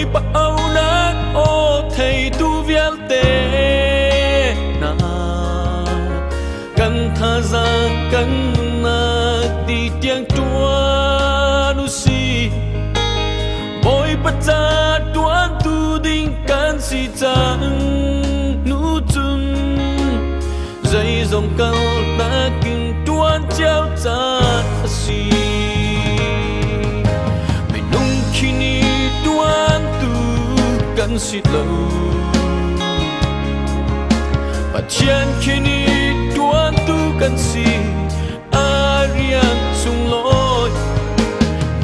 bồi bao nát ô thầy tu viết tê na cần tha ra cần na đi tiếng tua nu si bồi bắt ra tuan tu đinh can si chang nu chun dây dòng cao đã kinh tuan treo cha si mình nung khi ni tuan tu cần si lâu và chen khi ni tuan tu cần si arian sung lối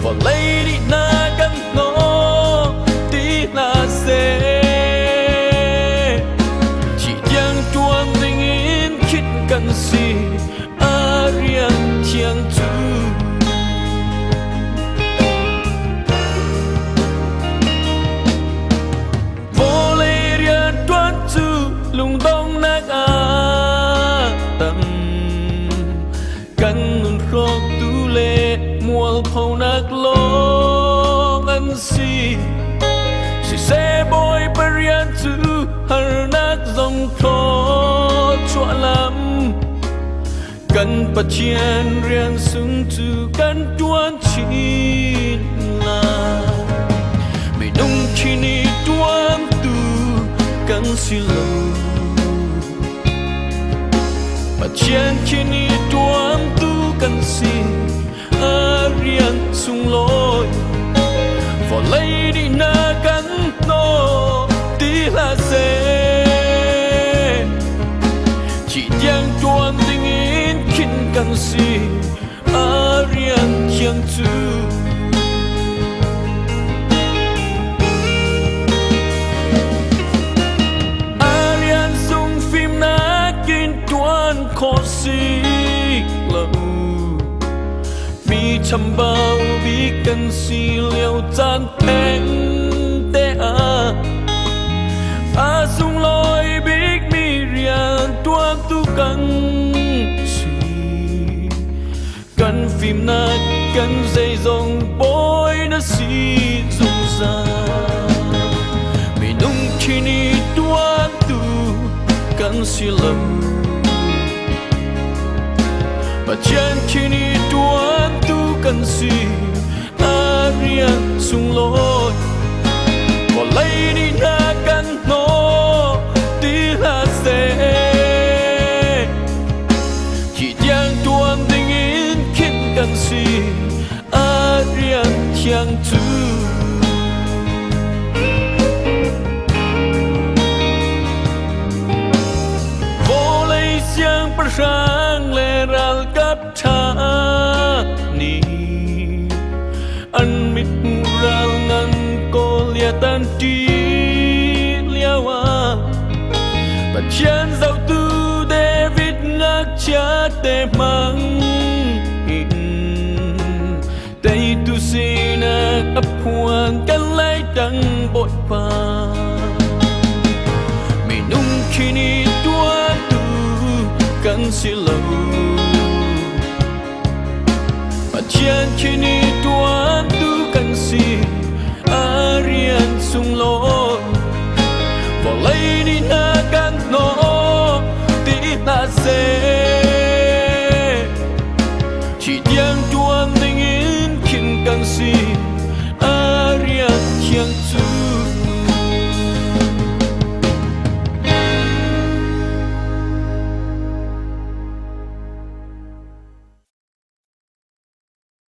và lấy đi na cần nó tí là sẽ chỉ đang tuan tình in khít cần si arian chiang chu lung đông nát tâm căn nôn khóc tu lệ mual phau nát lo ngân si sẽ bôi barian tu har nát dòng khó chua lắm căn bát chiên riêng sung tu căn tuan chín là mày nung khi ni tuan tu cần si lâu và chen khi ni tuan tu cần si arian sung lối và lấy đi na cần nó tí là sẽ chỉ đang tuan tình in khi cần si arian chiang chu khó xí lâu mi chăm bao bi cần xí liều chan thèn tê sung lối biết mi riêng tuan tu cần xí cần phim na cần dây dòng bôi na xí dung ra mi nung khi ni tuan tu cần xí lâu và chen khi ni tuan tu cần si arian sung lối và lấy đi na cần nó tí là sẽ chỉ đang tuan tình in khiến cần si arian chiang chu vô lấy xiang prang le ral cấp cha ni an mit mural ngan ko lia tan ti liawa và chen dạo tu David ngak cha te mang in tay tu sina ap huang kan lai dang bội pa mi nung khi ni tuan tu cần si lâu và chen khi ni tuan tu cần si arian sung lối và lấy đi na cần nó tí ta sẽ chỉ đang tuan tình in khiến cần si